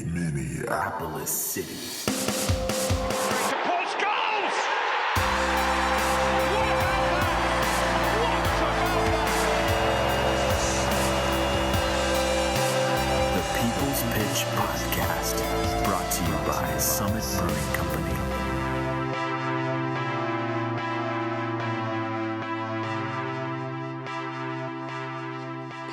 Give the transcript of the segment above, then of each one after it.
Minneapolis City. Post goals! What about The People's Pitch Podcast, brought to you by Summit Brewing Company.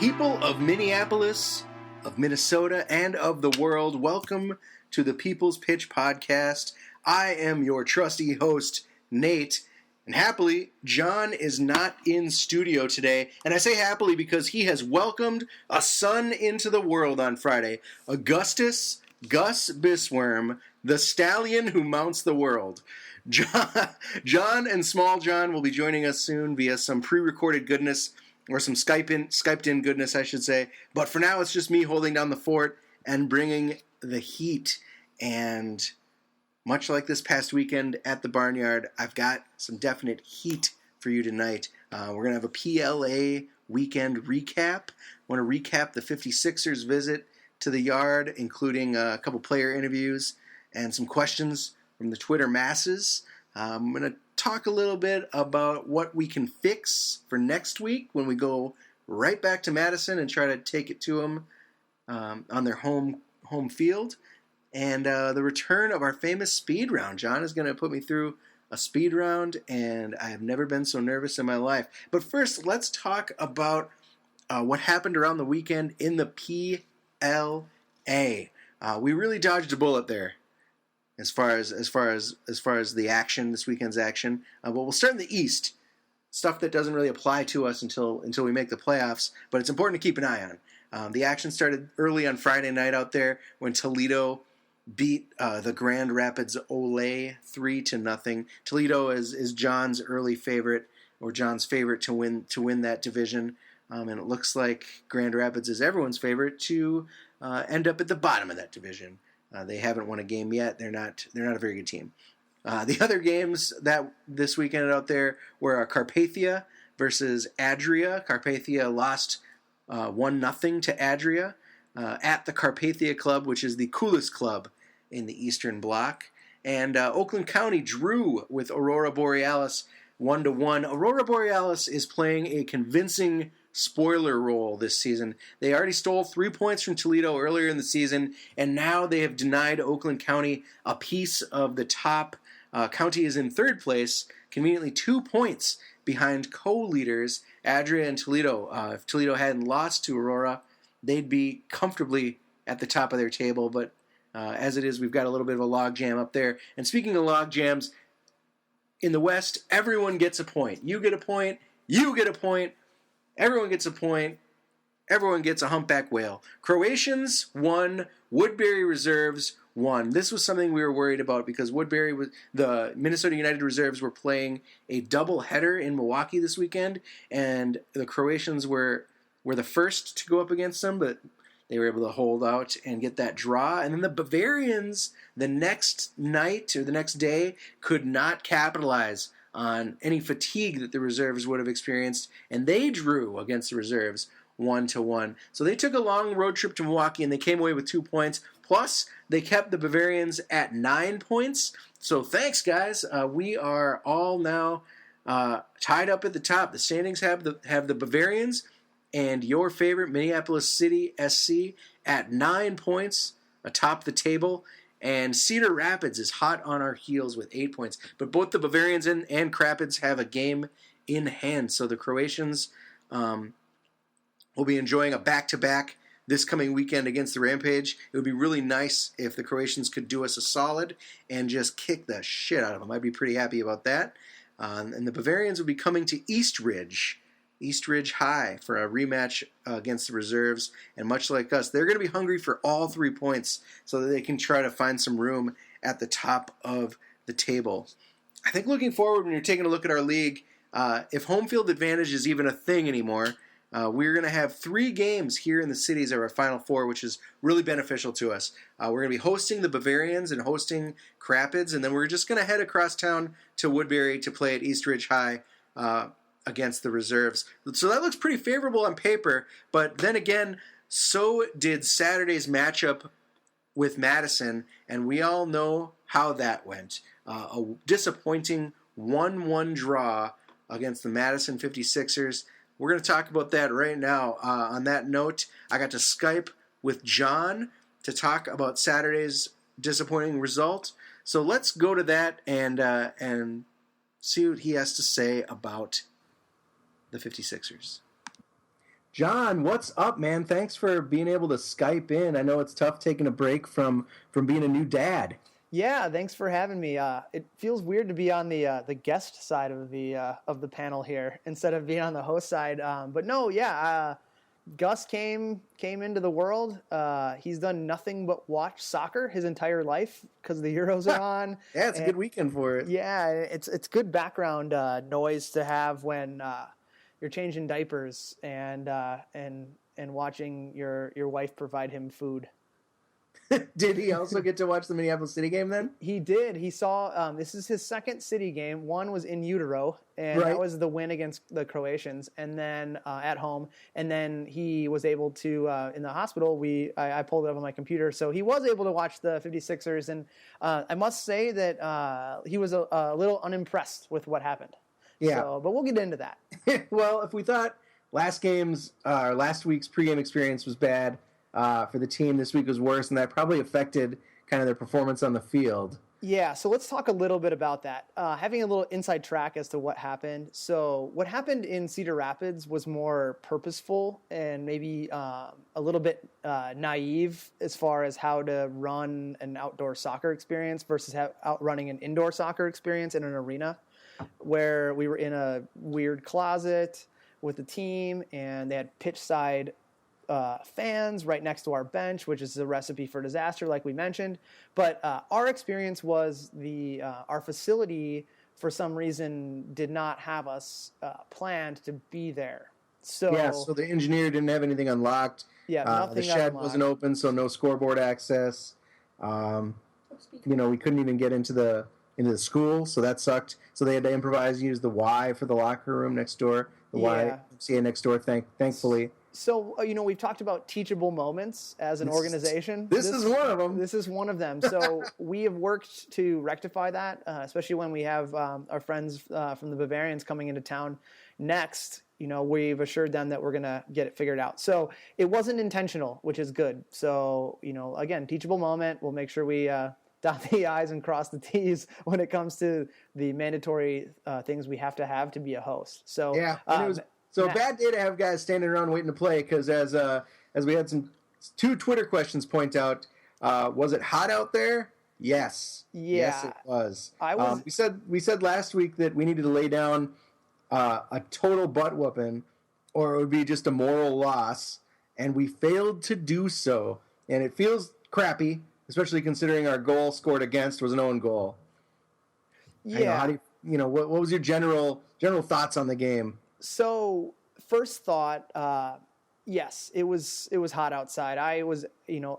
People of Minneapolis, of Minnesota, and of the world, welcome to the People's Pitch Podcast. I am your trusty host, Nate, and happily, John is not in studio today. And I say happily because he has welcomed a son into the world on Friday, Augustus Gus Bisworm, the stallion who mounts the world. John and Small John will be joining us soon via some pre-recorded goodness, or some Skyped in goodness, I should say. But for now, it's just me holding down the fort and bringing the heat. And much like this past weekend at the Barnyard, I've got some definite heat for you tonight. We're going to have a PLA weekend recap. I want to recap the 56ers visit to the Yard, including a couple player interviews and some questions from the Twitter masses. I'm going to talk a little bit about what we can fix for next week when we go right back to Madison and try to take it to them on their home field. And the return of our famous speed round. John is going to put me through a speed round, and I have never been so nervous in my life. But first, let's talk about what happened around the weekend in the PLA. We really dodged a bullet there, as far as the action, this weekend's action. But we'll start in the East. Stuff that doesn't really apply to us until we make the playoffs, but it's important to keep an eye on. The action started early on Friday night out there when Toledo beat the Grand Rapids Ole 3-0. Toledo is John's early favorite, or John's favorite to win that division, and it looks like Grand Rapids is everyone's favorite to end up at the bottom of that division. They haven't won a game yet. They're not a very good team. The other games that this weekend out there were Carpathia versus Adria. Carpathia lost 1-0 to Adria at the Carpathia Club, which is the coolest club in the Eastern Bloc. And Oakland County drew with Aurora Borealis 1-1. Aurora Borealis is playing a convincing spoiler role this season. They already stole 3 points from Toledo earlier in the season, and now they have denied Oakland County a piece of the top. County is in third place, conveniently 2 points behind co-leaders Adria and Toledo. If Toledo hadn't lost to Aurora, they'd be comfortably at the top of their table, but as it is, we've got a little bit of a log jam up there. And speaking of log jams, in the West, everyone gets a point. You get a point, you get a point, everyone gets a point, everyone gets a humpback whale. Croatians won, Woodbury Reserves won. This was something we were worried about because the Minnesota United Reserves were playing a doubleheader in Milwaukee this weekend, and the Croatians were the first to go up against them, but they were able to hold out and get that draw. And then the Bavarians, the next night or the next day, could not capitalize on any fatigue that the reserves would have experienced, and they drew against the reserves 1-1. So they took a long road trip to Milwaukee, and they came away with 2 points. Plus, they kept the Bavarians at 9 points. So thanks, guys. We are all now tied up at the top. The standings have the Bavarians and your favorite Minneapolis City SC at 9 points atop the table. And Cedar Rapids is hot on our heels with 8 points. But both the Bavarians and Crapids have a game in hand. So the Croatians will be enjoying a back-to-back this coming weekend against the Rampage. It would be really nice if the Croatians could do us a solid and just kick the shit out of them. I'd be pretty happy about that. And the Bavarians will be coming to East Ridge High for a rematch against the reserves. And much like us, they're going to be hungry for all 3 points so that they can try to find some room at the top of the table. I think looking forward, when you're taking a look at our league, if home field advantage is even a thing anymore, we're going to have 3 games here in the cities of our Final Four, which is really beneficial to us. We're going to be hosting the Bavarians and hosting Crapids, and then we're just going to head across town to Woodbury to play at East Ridge High against the reserves. So that looks pretty favorable on paper, but then again, so did Saturday's matchup with Madison, and we all know how that went. A disappointing 1-1 draw against the Madison 56ers. We're going to talk about that right now. On that note, I got to Skype with Jon to talk about Saturday's disappointing result. So let's go to that and see what he has to say about the 56ers. Jon, what's up, man? Thanks for being able to Skype in. I know it's tough taking a break from being a new dad. Yeah, thanks for having me. It feels weird to be on the guest side of the panel here instead of being on the host side. But no, yeah, Gus came into the world. He's done nothing but watch soccer his entire life because the Euros are on. Yeah, it's a good weekend for it. Yeah, it's good background noise to have when you're changing diapers and watching your wife provide him food. Did he also get to watch the Minneapolis City game then? He did. He saw, this is his second City game. One was in utero, and that was the win against the Croatians, and then at home. And then he was able to, in the hospital, I pulled it up on my computer, so he was able to watch the 56ers. And I must say that he was a little unimpressed with what happened. Yeah. So, but we'll get into that. Well, if we thought last week's pregame experience was bad for the team, this week was worse, and that probably affected kind of their performance on the field. Yeah, so let's talk a little bit about that. Having a little inside track as to what happened. So what happened in Cedar Rapids was more purposeful and maybe a little bit naive as far as how to run an outdoor soccer experience versus outrunning an indoor soccer experience in an arena, where we were in a weird closet with the team, and they had pitch side fans right next to our bench, which is a recipe for disaster, like we mentioned. But our experience was our facility, for some reason, did not have us planned to be there. So the engineer didn't have anything unlocked. Yeah, nothing the shed unlocked. wasn't open, so no scoreboard access. We couldn't even get into the school, so that sucked. So they had to improvise, use the Y for the locker room next door, the YMCA next door, thankfully. So, we've talked about teachable moments as an organization. This is one of them. This is one of them. So we have worked to rectify that, especially when we have our friends from the Bavarians coming into town next. We've assured them that we're going to get it figured out. So it wasn't intentional, which is good. So, again, teachable moment. We'll make sure we dot the I's and cross the T's when it comes to the mandatory things we have to be a host. So yeah, it was a bad day to have guys standing around waiting to play, because as we had two Twitter questions point out, was it hot out there? Yes. Yeah. Yes, it was. We said last week that we needed to lay down a total butt whooping, or it would be just a moral loss, and we failed to do so. And it feels crappy, especially considering our goal scored against was an own goal. Yeah. What was your general thoughts on the game? So first thought, yes, it was hot outside. I was,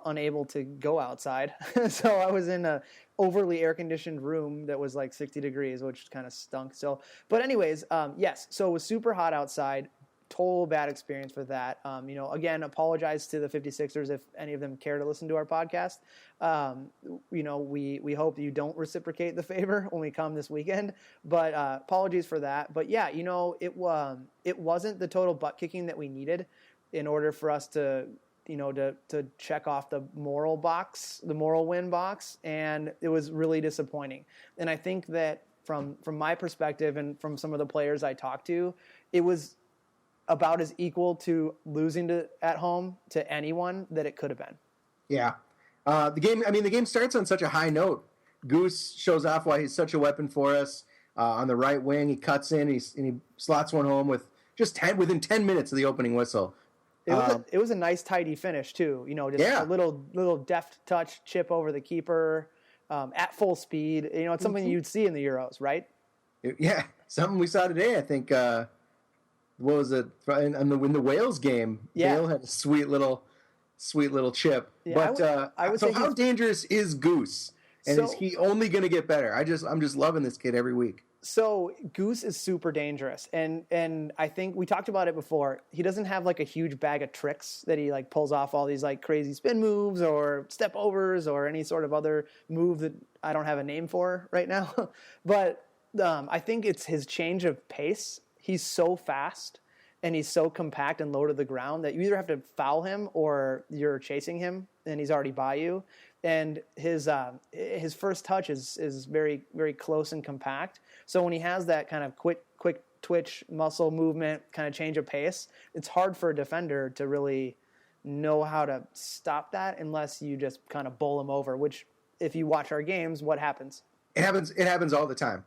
unable to go outside. So I was in a overly air conditioned room that was like 60 degrees, which kind of stunk. So, but anyways, yes, so it was super hot outside. Total bad experience for that. Again, apologize to the 56ers if any of them care to listen to our podcast. We hope you don't reciprocate the favor when we come this weekend, but apologies for that. But yeah, it wasn't the total butt kicking that we needed in order for us to check off the moral win box, and it was really disappointing. And I think that from my perspective and from some of the players I talked to, it was about as equal to losing at home to anyone that it could have been. Yeah. The game starts on such a high note. Goose shows off why he's such a weapon for us. On the right wing, he cuts in, and he slots one home with within 10 minutes of the opening whistle. It was a nice, tidy finish too. A little deft touch chip over the keeper at full speed. It's something you'd see in the Euros, right? Something we saw today. I think. What was it in the Wales game? Yeah. Bale had a sweet little chip. Yeah, but how dangerous is Goose? And is he only going to get better? I'm just loving this kid every week. So Goose is super dangerous, and I think we talked about it before. He doesn't have like a huge bag of tricks that he like pulls off all these like crazy spin moves or step overs or any sort of other move that I don't have a name for right now. But I think it's his change of pace. He's so fast and he's so compact and low to the ground that you either have to foul him or you're chasing him and he's already by you. And his first touch is very, very close and compact. So when he has that kind of quick twitch muscle movement, kind of change of pace, it's hard for a defender to really know how to stop that unless you just kind of bowl him over, which if you watch our games, what happens? It happens all the time.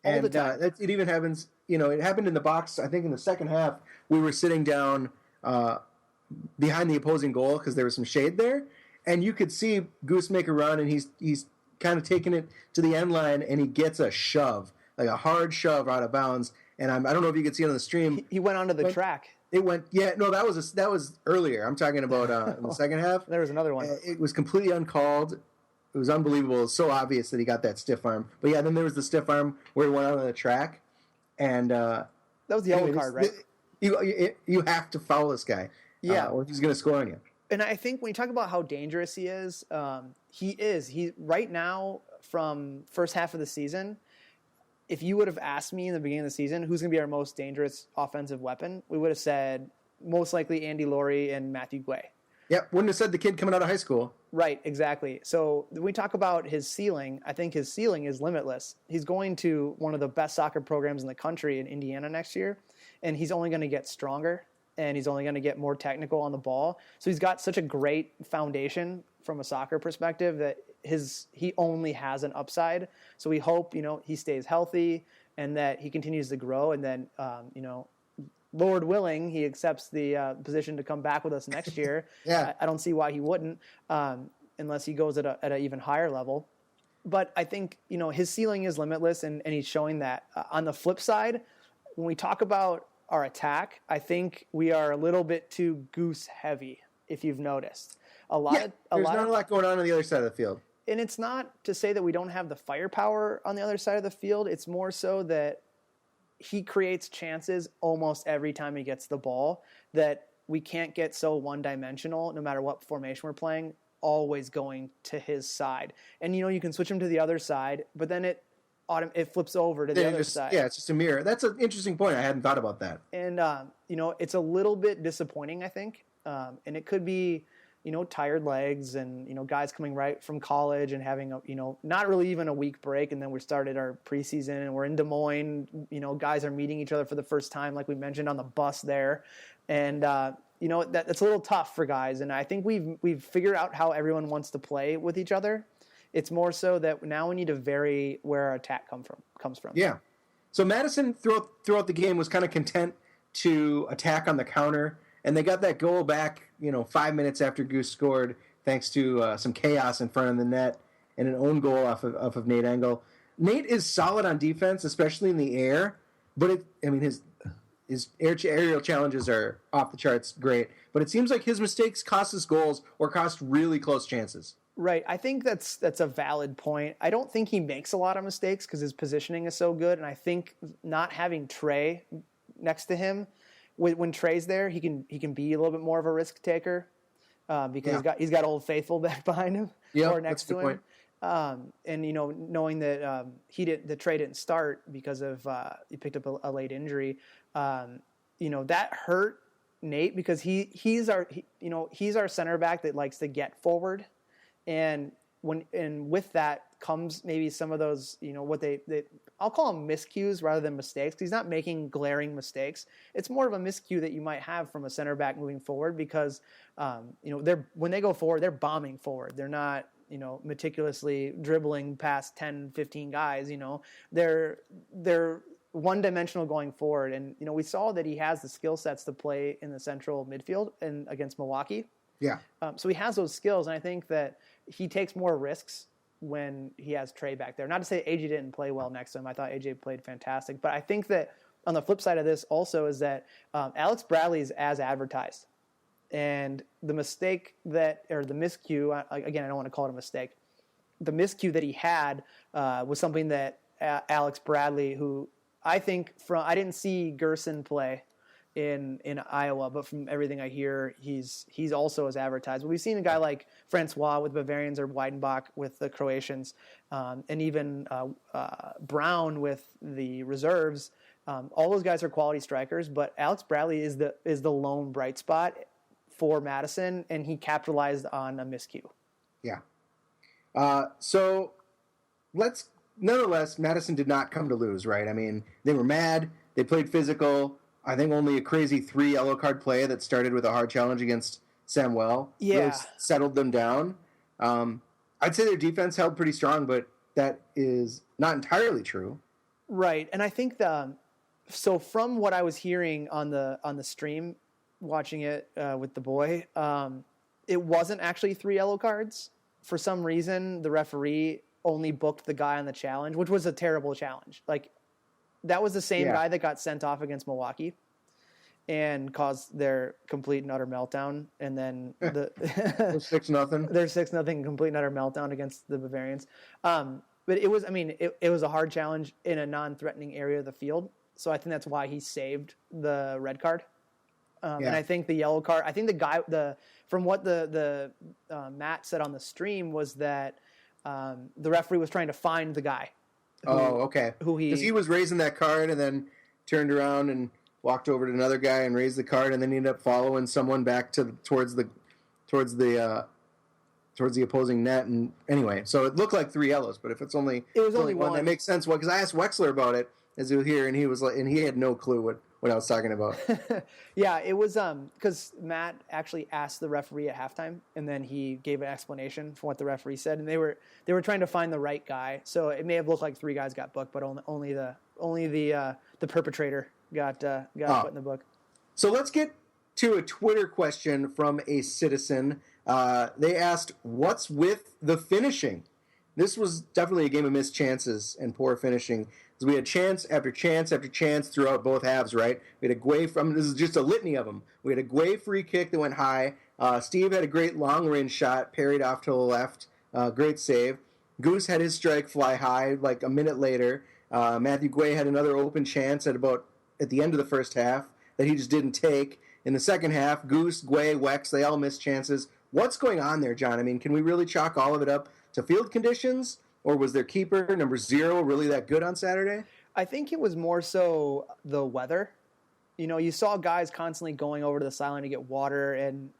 All the time. It even happens, it happened in the box, I think in the second half, we were sitting down behind the opposing goal because there was some shade there. And you could see Goose make a run, and he's kind of taking it to the end line, and he gets a shove, like a hard shove out of bounds. And I don't know if you could see it on the stream. He went onto the track. It went, yeah, no, that was earlier. I'm talking about in the second half. There was another one. It was completely uncalled. It was unbelievable. It was so obvious that he got that stiff arm. But yeah, then there was the stiff arm where he went out on the track, and that was the yellow card, right? You have to foul this guy, or he's going to score on you. And I think when you talk about how dangerous he is right now from first half of the season. If you would have asked me in the beginning of the season who's going to be our most dangerous offensive weapon, we would have said most likely Andy Laurie and Matthew Guay. Yep, wouldn't have said the kid coming out of high school. Right, exactly. So when we talk about his ceiling, I think his ceiling is limitless. He's going to one of the best soccer programs in the country in Indiana next year, and he's only going to get stronger. And he's only going to get more technical on the ball. So he's got such a great foundation from a soccer perspective that he only has an upside. So we hope, he stays healthy and that he continues to grow. And then, Lord willing, he accepts the position to come back with us next year. Yeah. I don't see why he wouldn't, unless he goes at an even higher level. But I think, his ceiling is limitless and he's showing that. On the flip side, when we talk about our attack, I think we are a little bit too Goose heavy, if you've noticed. There's not a lot going on the other side of the field. And it's not to say that we don't have the firepower on the other side of the field. It's more so that he creates chances almost every time he gets the ball that we can't get so one-dimensional, no matter what formation we're playing, always going to his side. And, you can switch him to the other side, but then it flips over to the other side. Yeah, it's just a mirror. That's an interesting point. I hadn't thought about that. And, it's a little bit disappointing, I think. And it could be, tired legs and, guys coming right from college and having, not really even a week break. And then we started our preseason and we're in Des Moines. Guys are meeting each other for the first time, like we mentioned on the bus there. And, that's a little tough for guys. And I think we've figured out how everyone wants to play with each other. It's more so that now we need to vary where our attack comes from. Yeah. So Madison throughout the game was kind of content to attack on the counter, and they got that goal back, 5 minutes after Goose scored, thanks to some chaos in front of the net and an own goal off of Nate Engel. Nate is solid on defense, especially in the air, but his aerial challenges are off the charts great. But it seems like his mistakes cost us goals or cost really close chances. Right. I think that's a valid point. I don't think he makes a lot of mistakes because his positioning is so good. And I think not having Trey next to him, when Trey's there, he can be a little bit more of a risk taker because he's got Old Faithful back behind him or next to him. And knowing that the Trey didn't start because of he picked up a late injury, that hurt Nate because he's our center back that likes to get forward. And with that comes maybe some of those, what they I'll call them miscues rather than mistakes. He's not making glaring mistakes. It's more of a miscue that you might have from a center back moving forward because, when they go forward, they're bombing forward. They're not, meticulously dribbling past 10, 15 guys. They're one-dimensional going forward. And, we saw that he has the skill sets to play in the central midfield and against Milwaukee. Yeah. So he has those skills, and I think that he takes more risks when he has Trey back there. Not to say AJ didn't play well next to him. I thought AJ played fantastic. But I think that on the flip side of this also is that Alex Bradley is as advertised. And the mistake the miscue, again, I don't want to call it a mistake. The miscue that he had was something that Alex Bradley, who I think I didn't see Gerson play in Iowa, but from everything I hear, he's also as advertised. But we've seen a guy like Francois with Bavarians or Weidenbach with the Croatians, and even Brown with the reserves. All those guys are quality strikers, but Alex Bradley is the lone bright spot for Madison, and he capitalized on a miscue. Yeah. So nonetheless, Madison did not come to lose, right? I mean, they were mad. They played physical. I think only a crazy 3 yellow card play that started with a hard challenge against Samuel really settled them down. I'd say their defense held pretty strong, but that is not entirely true. Right, and I think so from what I was hearing on the stream, watching it with the boy, it wasn't actually 3 yellow cards. For some reason, the referee only booked the guy on the challenge, which was a terrible challenge. Like, that was the same guy that got sent off against Milwaukee and caused their complete and utter meltdown. And then Their 6-0. Their 6-0 complete and utter meltdown against the Bavarians. But it was, it was a hard challenge in a non-threatening area of the field. So I think that's why he saved the red card. And I think the yellow card, I think the guy, from what the Matt said on the stream was that the referee was trying to find the guy. Okay. Because he was raising that card and then turned around and walked over to another guy and raised the card, and then he ended up following someone back towards the opposing net. And anyway, so it looked like 3 yellows, but if it's only one, that makes sense. Well, because I asked Wexler about it, as you'll hear, and he was like, and he had no clue what I was talking about. Yeah, it was because Matt actually asked the referee at halftime, and then he gave an explanation for what the referee said, and they were trying to find the right guy. So it may have looked like 3 guys got booked, but only the perpetrator got put in the book. So let's get to a Twitter question from a citizen. They asked, "What's with the finishing?" This was definitely a game of missed chances and poor finishing. Because we had chance after chance after chance throughout both halves, right? We had a Guay this is just a litany of them. We had a Guay free kick that went high. Steve had a great long-range shot, parried off to the left. Great save. Goose had his strike fly high like a minute later. Matthew Guay had another open chance at the end of the first half that he just didn't take. In the second half, Goose, Guay, Wex, they all missed chances. What's going on there, John? I mean, can we really chalk all of it up to field conditions? Or was their keeper, number 0, really that good on Saturday? I think it was more so the weather. You saw guys constantly going over to the sideline to get water. And,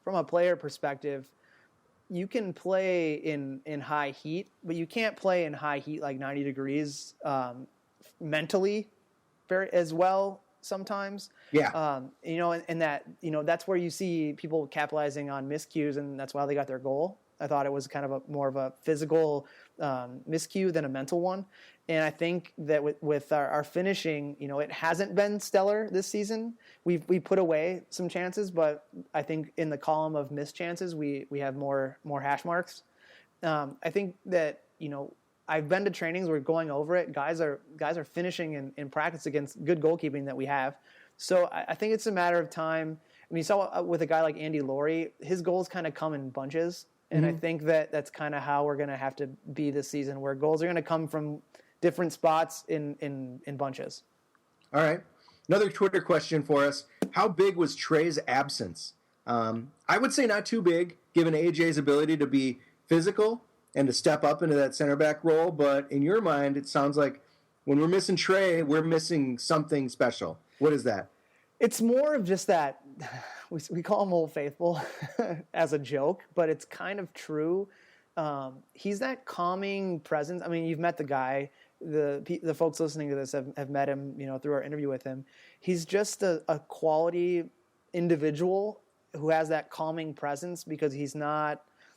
from a player perspective, you can play in high heat, but you can't play in high heat like 90 degrees mentally as well sometimes. Yeah. And that, that's where you see people capitalizing on miscues, and that's why they got their goal. I thought it was kind of more of a physical miscue than a mental one. And I think that with our finishing, it hasn't been stellar this season. We put away some chances, but I think in the column of missed chances, we have more hash marks. I think that, I've been to trainings, we're going over it. Guys are finishing in practice against good goalkeeping that we have. So I think it's a matter of time. I mean, you saw with a guy like Andy Laurie, his goals kind of come in bunches. And I think that's kind of how we're going to have to be this season, where goals are going to come from different spots in bunches. All right. Another Twitter question for us. How big was Trey's absence? I would say not too big, given AJ's ability to be physical and to step up into that center back role. But in your mind, it sounds like when we're missing Trey, we're missing something special. What is that? It's more of just that we call him Old Faithful as a joke, but it's kind of true. He's that calming presence. I mean, you've met the guy. The folks listening to this have met him, through our interview with him. He's just a quality individual who has that calming presence because he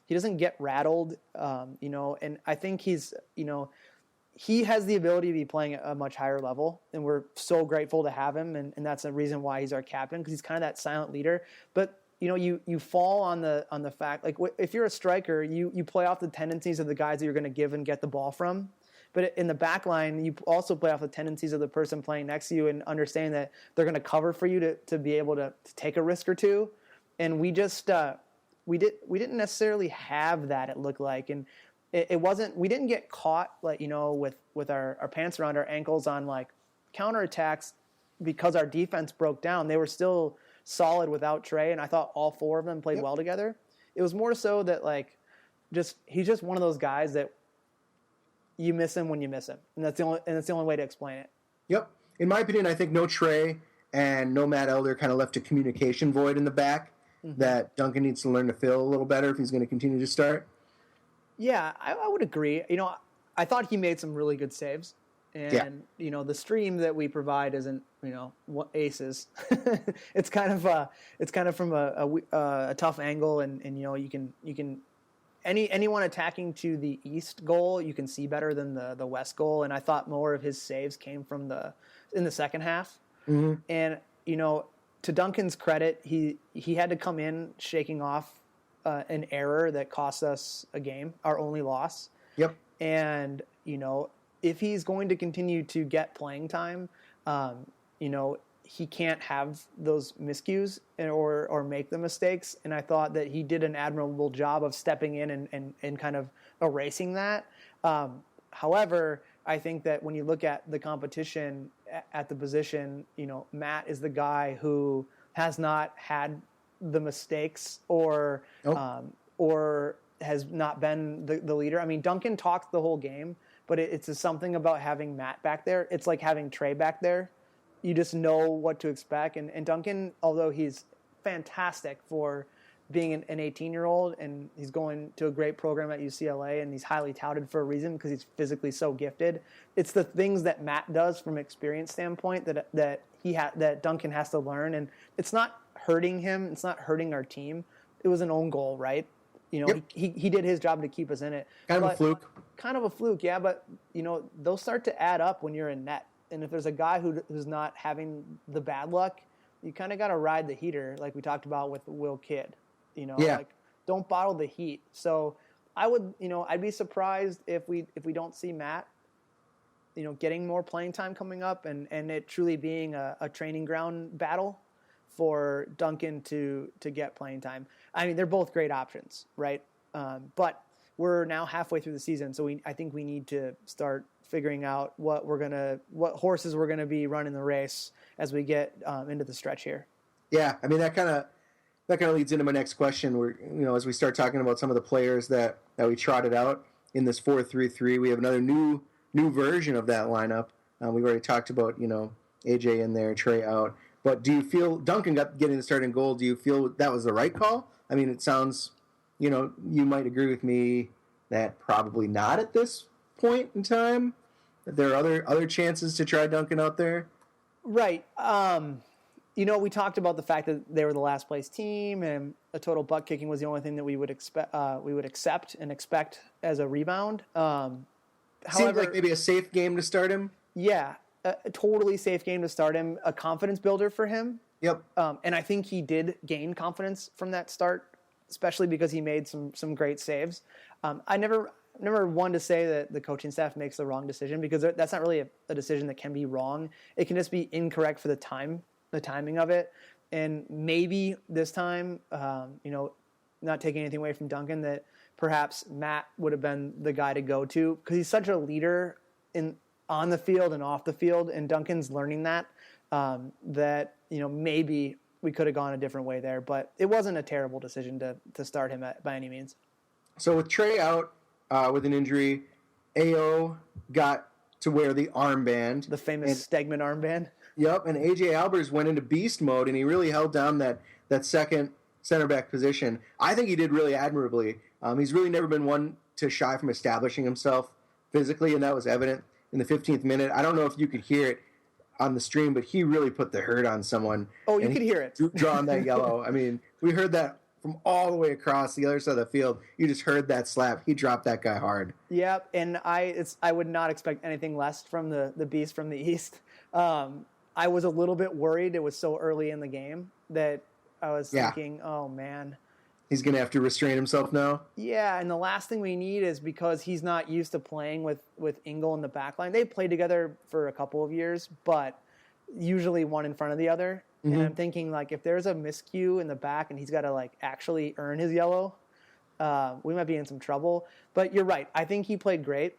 doesn't get rattled, and I think he has the ability to be playing at a much higher level, and we're so grateful to have him, and that's the reason why he's our captain, because he's kind of that silent leader. But you fall on the fact, like, if you're a striker, you play off the tendencies of the guys that you're going to give and get the ball from. But in the back line, you also play off the tendencies of the person playing next to you and understand that they're going to cover for you to be able to take a risk or two. And we just we didn't necessarily have that, it looked like. And it wasn't. We didn't get caught with our pants around our ankles on like counterattacks because our defense broke down. They were still solid without Trey, and I thought all four of them played well together. It was more so that he's just one of those guys that you miss him when you miss him, and that's the only way to explain it. Yep. In my opinion, I think no Trey and no Matt Elder kind of left a communication void in the back that Duncan needs to learn to fill a little better if he's going to continue to start. Yeah, I would agree. I thought he made some really good saves. And, the stream that we provide isn't, aces. it's kind of from a tough angle. And you can anyone attacking to the east goal, you can see better than the west goal. And I thought more of his saves came in the second half. Mm-hmm. And, to Duncan's credit, he had to come in shaking off an error that cost us a game, our only loss. Yep. And, if he's going to continue to get playing time, he can't have those miscues or make the mistakes. And I thought that he did an admirable job of stepping in and kind of erasing that. However, I think that when you look at the competition at the position, Matt is the guy who has not had the mistakes or has not been the leader. I mean, Duncan talked the whole game, but it's something about having Matt back there. It's like having Trey back there. You just know what to expect. And Duncan, although he's fantastic for being an 18-year-old and he's going to a great program at UCLA and he's highly touted for a reason because he's physically so gifted. It's the things that Matt does from an experience standpoint that Duncan has to learn. And it's not hurting him. It's not hurting our team. It was an own goal, right? He did his job to keep us in it. Kind of a fluke, yeah. But those start to add up when you're in net. And if there's a guy who's not having the bad luck, you kind of got to ride the heater, like we talked about with Will Kidd. Don't bottle the heat. So I'd be surprised if we don't see Matt, getting more playing time coming up and it truly being a training ground battle for Duncan to get playing time. I mean, they're both great options, right? But we're now halfway through the season, so I think we need to start figuring out what horses we're gonna be running the race as we get into the stretch here. Yeah, I mean that kind of leads into my next question. Where as we start talking about some of the players that we trotted out in this 4-3-3, we have another new version of that lineup. We've already talked about AJ in there, Trey out. But do you feel Duncan getting the starting goal? Do you feel that was the right call? I mean, it sounds, you might agree with me that probably not at this point in time. That there are other chances to try Duncan out there. Right. We talked about the fact that they were the last place team, and a total butt kicking was the only thing that we would accept and expect as a rebound. Seems like maybe a safe game to start him. Yeah. A totally safe game to start him, a confidence builder for him. Yep. And I think he did gain confidence from that start, especially because he made some great saves. I never wanted to say that the coaching staff makes the wrong decision because that's not really a decision that can be wrong. It can just be incorrect for the timing of it. And maybe this time, not taking anything away from Duncan, that perhaps Matt would have been the guy to go to because he's such a leader on the field and off the field, and Duncan's learning that maybe we could have gone a different way there, but it wasn't a terrible decision to start him by any means. So with Trey out with an injury, AO got to wear the armband. The famous Stegman armband. Yep, and AJ Albers went into beast mode, and he really held down that second center back position. I think he did really admirably. He's really never been one to shy from establishing himself physically, and that was evident in the 15th minute. I don't know if you could hear it on the stream, but he really put the hurt on someone. Oh, you could hear it. Drawing that yellow. I mean, we heard that from all the way across the other side of the field. You just heard that slap. He dropped that guy hard. Yep, and I would not expect anything less from the beast from the East. I was a little bit worried. It was so early in the game that I was thinking, oh, man. He's going to have to restrain himself now? Yeah, and the last thing we need is because he's not used to playing with Engel in the back line. They played together for a couple of years, but usually one in front of the other. Mm-hmm. And I'm thinking, if there's a miscue in the back and he's got to, actually earn his yellow, we might be in some trouble. But you're right. I think he played great.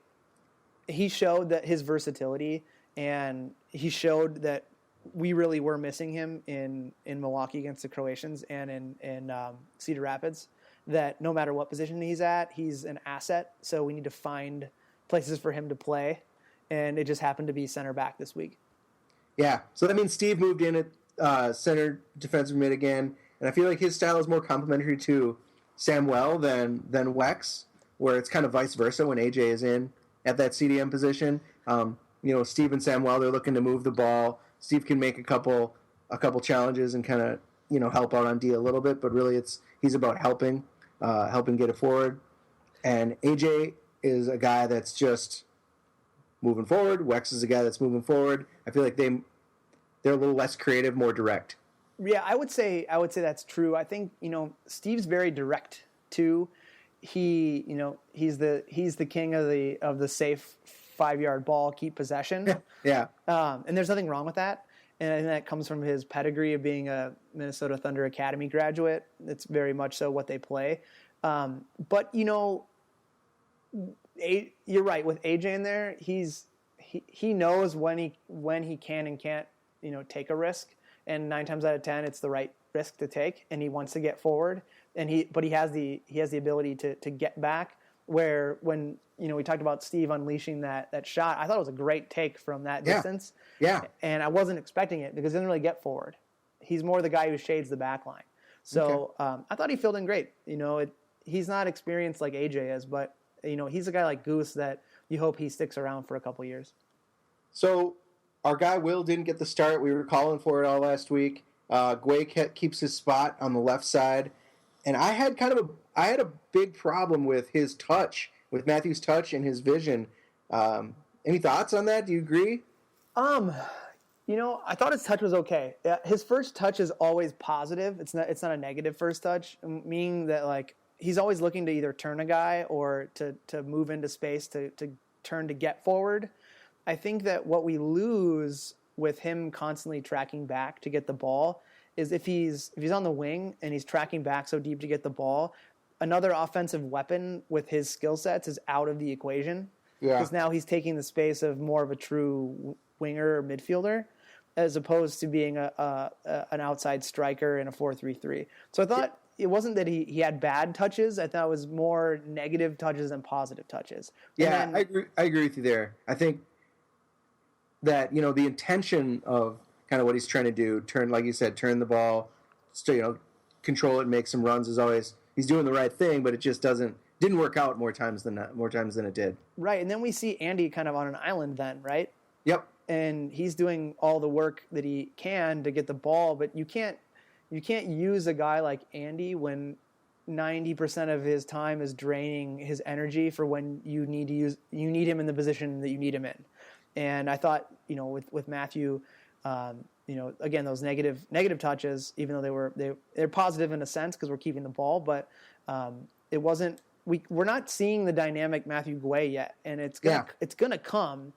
He showed that his versatility, and he showed that we really were missing him in Milwaukee against the Croatians and in Cedar Rapids, that no matter what position he's at, he's an asset. So we need to find places for him to play. And it just happened to be center back this week. Yeah. So that means Steve moved in at center defensive mid again. And I feel like his style is more complementary to Samuel than Wex, where it's kind of vice versa when AJ is in at that CDM position. Steve and Samuel, they're looking to move the ball. Steve can make a couple challenges and kind of help out on D a little bit, but really he's about helping get it forward. And AJ is a guy that's just moving forward. Wex is a guy that's moving forward. I feel like they're a little less creative, more direct. Yeah, I would say that's true. I think Steve's very direct too. He's the king of the safe 5-yard ball, keep possession. Yeah. And there's nothing wrong with that. And I think that comes from his pedigree of being a Minnesota Thunder Academy graduate. It's very much so what they play. But you're right with AJ in there. He knows when he can and can't take a risk. And 9 times out of 10, it's the right risk to take. And he wants to get forward. But he has the ability to get back. Where when we talked about Steve unleashing that shot, I thought it was a great take from that distance. Yeah. And I wasn't expecting it because he doesn't really get forward. He's more the guy who shades the back line. So I thought he filled in great. He's not experienced like AJ is, but he's a guy like Goose that you hope he sticks around for a couple years. So our guy Will didn't get the start. We were calling for it all last week. Guay keeps his spot on the left side. And I had a big problem with his touch, with Matthew's touch and his vision. Any thoughts on that? Do you agree? I thought his touch was okay. His first touch is always positive. It's not a negative first touch, meaning that he's always looking to either turn a guy or to move into space to turn to get forward. I think that what we lose with him constantly tracking back to get the ball is if he's on the wing and he's tracking back so deep to get the ball, another offensive weapon with his skill sets is out of the equation. Yeah. Because now he's taking the space of more of a true winger or midfielder as opposed to being an outside striker in a 4-3-3. So I thought it wasn't that he had bad touches. I thought it was more negative touches than positive touches. Yeah, I agree with you there. I think that, the intention of kind of what he's trying to do, like you said, turn the ball, control it, make some runs is always, he's doing the right thing, but it just didn't work out more times than it did. Right, and then we see Andy kind of on an island then, right? Yep. And he's doing all the work that he can to get the ball, but you can't use a guy like Andy when 90% of his time is draining his energy for when you need him in the position that you need him in. And I thought, with Matthew, again, those negative touches, even though they're positive in a sense because we're keeping the ball, but it wasn't. We're not seeing the dynamic Matthew Guay yet, and it's gonna come.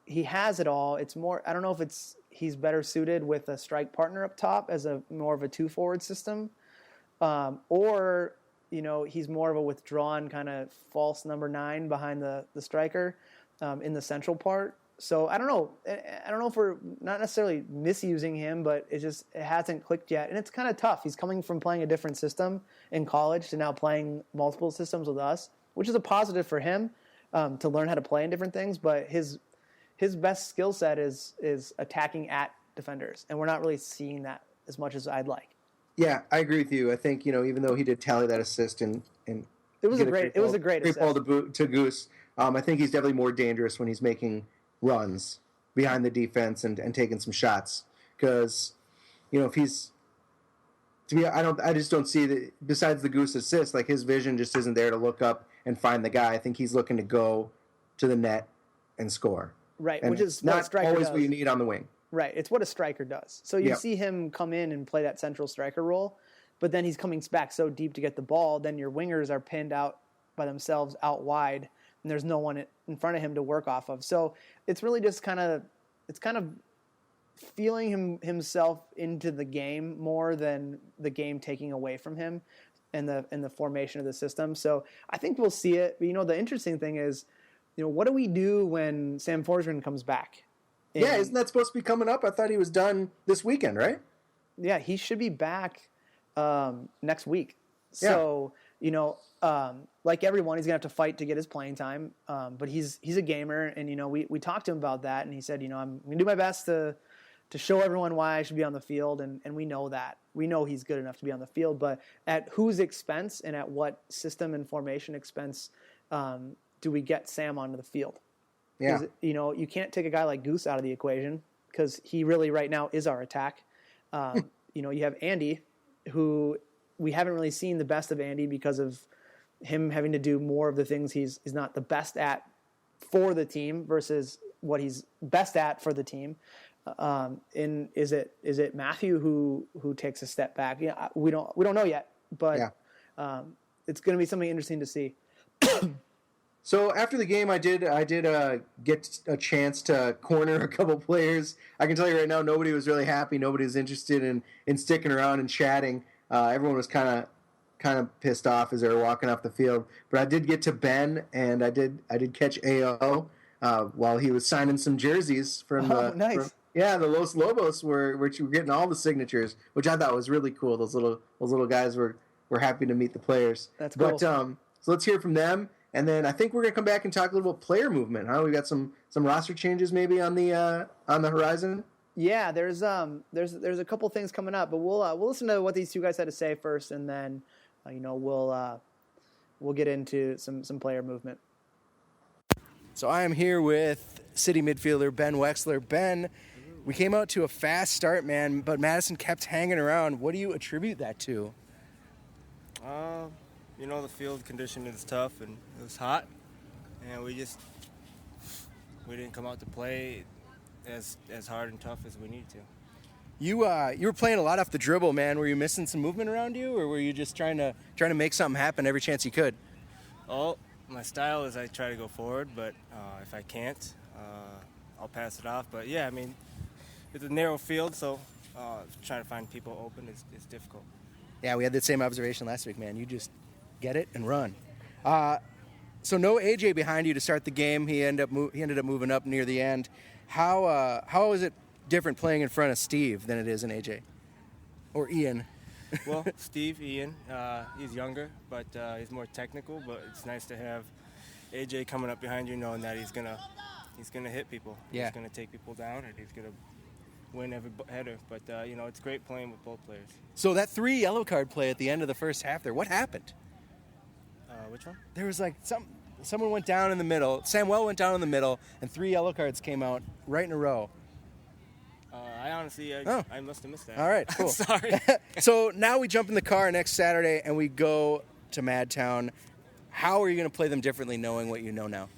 He has it all. It's more. I don't know if he's better suited with a strike partner up top as a more of a 2-forward system, or he's more of a withdrawn kind of false number 9 behind the striker in the central part. So I don't know. I don't know if we're not necessarily misusing him, but it hasn't clicked yet. And it's kind of tough. He's coming from playing a different system in college to now playing multiple systems with us, which is a positive for him to learn how to play in different things. But his best skill set is attacking at defenders, and we're not really seeing that as much as I'd like. Yeah, I agree with you. I think even though he did tally that assist and it was a great assist. Ball to Goose. I think he's definitely more dangerous when he's making runs behind the defense and taking some shots because if he's I just don't see that besides the Goose assist, his vision just isn't there to look up and find the guy. I think he's looking to go to the net and score. Right, and which is not what a striker always does. what you need on the wing. Right, it's what a striker does. So you see him come in and play that central striker role, but then he's coming back so deep to get the ball, then your wingers are pinned out by themselves out wide, and there's no one in front of him to work off of. So it's really just kind of feeling himself into the game more than the game taking away from him. in the formation of the system. So I think we'll see it. But, the interesting thing is, what do we do when Sam Forsgren comes back? Yeah, isn't that supposed to be coming up? I thought he was done this weekend, right? Yeah, he should be back next week. So, like everyone, he's going to have to fight to get his playing time. But he's a gamer, and, we talked to him about that, and he said, I'm going to do my best to show everyone why I should be on the field, and we know that. We know he's good enough to be on the field, but at whose expense and at what system and formation expense do we get Sam onto the field? Yeah. You can't take a guy like Goose out of the equation because he really right now is our attack. You have Andy, who we haven't really seen the best of Andy because of him having to do more of the things he's not the best at for the team versus what he's best at for the team. And is it Matthew who takes a step back? Yeah, we don't know yet, but it's going to be something interesting to see. So after the game, I did get a chance to corner a couple players. I can tell you right now, nobody was really happy. Nobody was interested in sticking around and chatting. Everyone was kind of pissed off as they were walking off the field. But I did get to Ben, and I did catch AO while he was signing some jerseys from nice. The Los Lobos were getting all the signatures, which I thought was really cool. Those little guys were happy to meet the players. That's cool. But so let's hear from them. And then I think we're gonna come back and talk a little about player movement. Huh? We got some roster changes maybe on the horizon. Yeah, there's a couple things coming up, but we'll listen to what these two guys had to say first, and then we'll get into some player movement. So I am here with City midfielder Ben Wexler. Ben, we came out to a fast start, man, but Madison kept hanging around. What do you attribute that to? The field condition is tough, and it was hot, and we didn't come out to play as hard and tough as we needed to. You were playing a lot off the dribble, man. Were you missing some movement around you, or were you just trying to make something happen every chance you could? Oh, my style is I try to go forward, but if I can't, I'll pass it off. But yeah, it's a narrow field, so trying to find people open is difficult. Yeah, we had the same observation last week, man. You just get it and run. So no AJ behind you to start the game. He ended up moving up near the end. How is it different playing in front of Steve than it is in AJ or Ian? Well, Ian, he's younger, but he's more technical. But it's nice to have AJ coming up behind you, knowing that he's gonna hit people. Yeah. He's gonna take people down, and he's gonna win every header. But it's great playing with both players. So that 3 yellow card play at the end of the first half there, what happened? Which one? There was like someone went down in the middle. Samuel went down in the middle, and 3 yellow cards came out right in a row. I honestly, I must have missed that. All right, cool. Sorry. So now we jump in the car next Saturday, and we go to Madtown. How are you going to play them differently, knowing what you know now?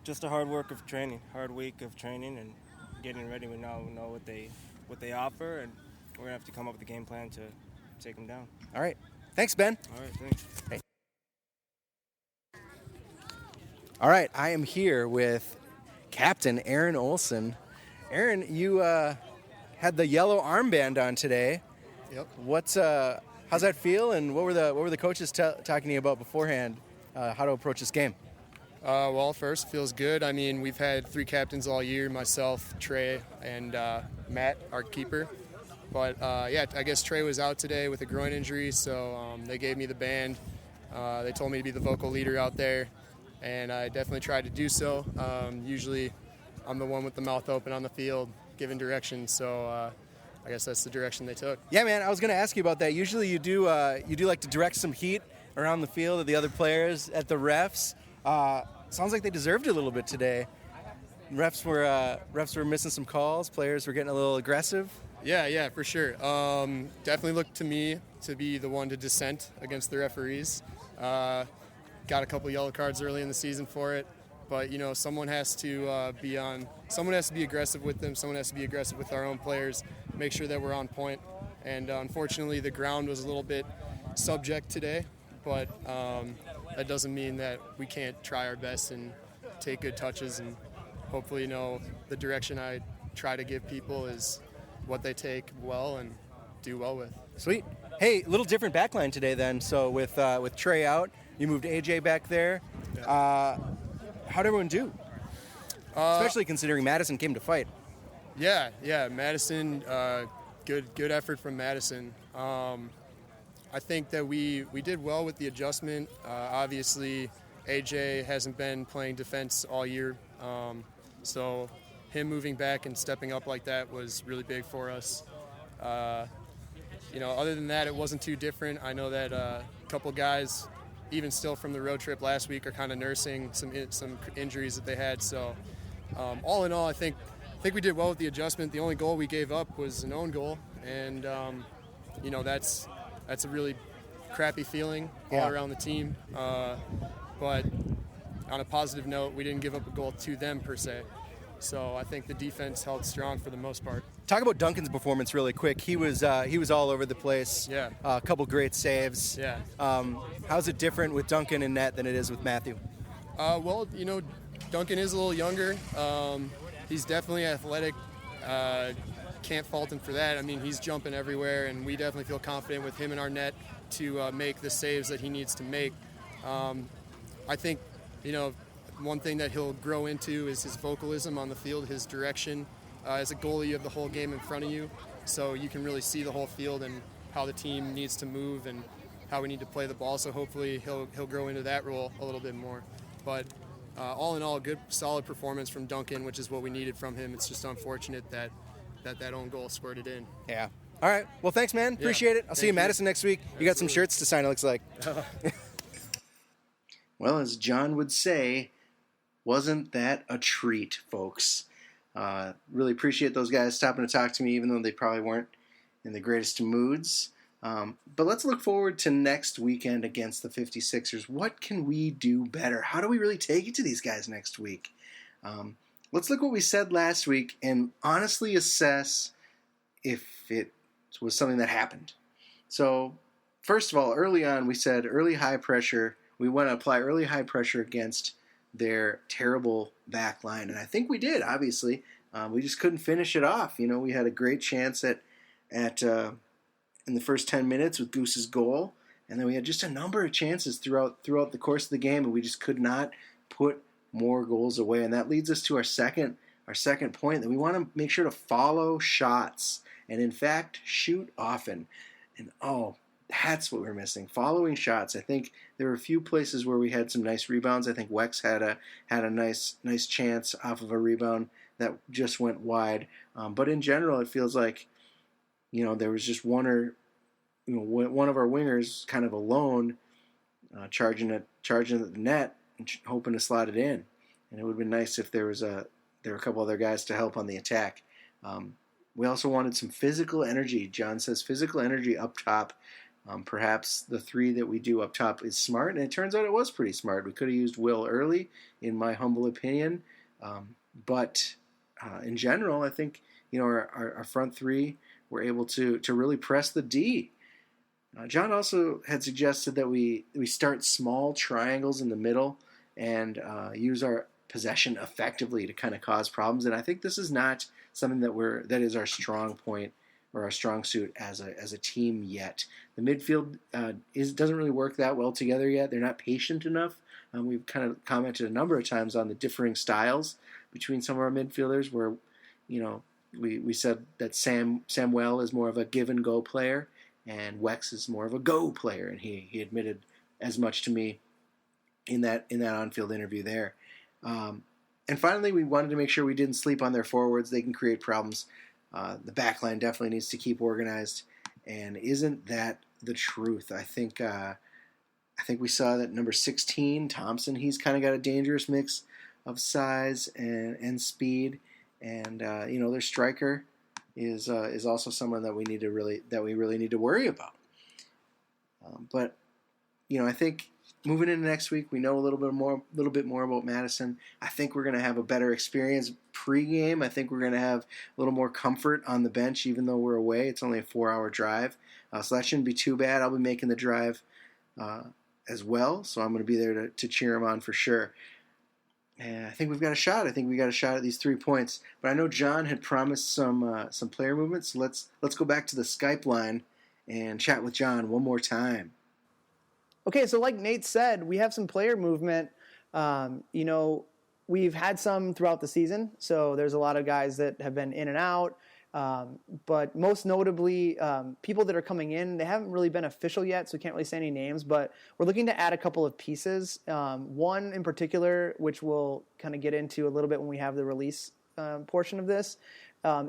Just a hard week of training, and getting ready. We now know what they offer, and we're gonna have to come up with a game plan to take them down. All right. Thanks, Ben. All right, thanks. Hey. All right, I am here with Captain Aaron Olson. Aaron, you had the yellow armband on today. Yep. How's that feel, and what were the coaches talking to you about beforehand? How to approach this game? Well, first, feels good. We've had 3 captains all year, myself, Trey, and Matt, our keeper. But, I guess Trey was out today with a groin injury, so they gave me the band. They told me to be the vocal leader out there, and I definitely tried to do so. Usually I'm the one with the mouth open on the field, giving direction, so I guess that's the direction they took. Yeah, man, I was going to ask you about that. Usually you do like to direct some heat around the field at the other players, at the refs. Sounds like they deserved it a little bit today. Refs were missing some calls. Players were getting a little aggressive. Yeah, for sure. Definitely looked to me to be the one to dissent against the referees. Got a couple yellow cards early in the season for it, but someone has to be aggressive with them. Someone has to be aggressive with our own players. Make sure that we're on point. And unfortunately, the ground was a little bit subject today, but that doesn't mean that we can't try our best and take good touches. And hopefully, the direction I try to give people is what they take well and do well with. Sweet. Hey, a little different backline today then. So with Trey out, you moved AJ back there. How'd everyone do? Especially considering Madison came to fight. Yeah, Madison, good effort from Madison. I think that we did well with the adjustment. Obviously, AJ hasn't been playing defense all year, so him moving back and stepping up like that was really big for us. Other than that, it wasn't too different. I know that a couple guys, even still from the road trip last week, are kind of nursing some injuries that they had. So all in all, I think we did well with the adjustment. The only goal we gave up was an own goal, and that's a really crappy feeling all around the team. But on a positive note, we didn't give up a goal to them per se. So I think the defense held strong for the most part. Talk about Duncan's performance really quick. He was all over the place. Yeah. A couple great saves. Yeah. How's it different with Duncan in net than it is with Matthew? Duncan is a little younger. He's definitely athletic. Can't fault him for that. I mean, he's jumping everywhere, and we definitely feel confident with him in our net to make the saves that he needs to make. I think, one thing that he'll grow into is his vocalism on the field, his direction. As a goalie, you have the whole game in front of you, so you can really see the whole field and how the team needs to move and how we need to play the ball. So hopefully he'll grow into that role a little bit more. But all in all, good, solid performance from Duncan, which is what we needed from him. It's just unfortunate that own goal squirted in. Yeah. All right. Well, thanks, man. Appreciate it. I'll see you in Madison next week. You got some shirts to sign, it looks like. Well, as John would say, wasn't that a treat, folks? Really appreciate those guys stopping to talk to me, even though they probably weren't in the greatest of moods. But let's look forward to next weekend against the 56ers. What can we do better? How do we really take it to these guys next week? Let's look what we said last week and honestly assess if it was something that happened. So, first of all, early on, we said early high pressure. We want to apply early high pressure against their terrible back line. And I think we did, obviously. We just couldn't finish it off. We had a great chance in the first 10 minutes with Goose's goal. And then we had just a number of chances throughout the course of the game, and we just could not put more goals away. And that leads us to our second point, that we want to make sure to follow shots and, in fact, shoot often. And, that's what we're missing, following shots. I think there were a few places where we had some nice rebounds. I think Wex had a nice chance off of a rebound that just went wide. But in general, it feels like, there was just one of our wingers kind of alone charging at the net and hoping to slot it in. And it would have been nice if there were a couple other guys to help on the attack. We also wanted some physical energy. John says physical energy up top. Perhaps the three that we do up top is smart, and it turns out it was pretty smart. We could have used Will early, in my humble opinion. But in general, I think our front three were able to really press the D. John also had suggested that we start small triangles in the middle and use our possession effectively to kind of cause problems. And I think this is not something that is our strong point or our strong suit as a team yet. The midfield doesn't really work that well together yet. They're not patient enough. We've kind of commented a number of times on the differing styles between some of our midfielders, where we said that Samuel is more of a give and go player, and Wex is more of a go player, and he admitted as much to me in that on-field interview there. And finally, we wanted to make sure we didn't sleep on their forwards. They can create problems. The back line definitely needs to keep organized, and isn't that the truth? I think we saw that number 16, Thompson, he's kind of got a dangerous mix of size and speed, and their striker is also someone that we really need to worry about. But I think moving into next week, we know a little bit more about Madison. I think we're going to have a better experience pregame. I think we're going to have a little more comfort on the bench, even though we're away. It's only a 4-hour drive, so that shouldn't be too bad. I'll be making the drive as well, so I'm going to be there to cheer him on for sure. And I think we've got a shot. I think we got a shot at these 3 points. But I know John had promised some player movements. So let's go back to the Skype line and chat with Jon one more time. Okay, so like Nate said, we have some player movement. We've had some throughout the season, so there's a lot of guys that have been in and out. But most notably, people that are coming in, they haven't really been official yet, so we can't really say any names, but we're looking to add a couple of pieces. One in particular, which we'll kind of get into a little bit when we have the release portion of this,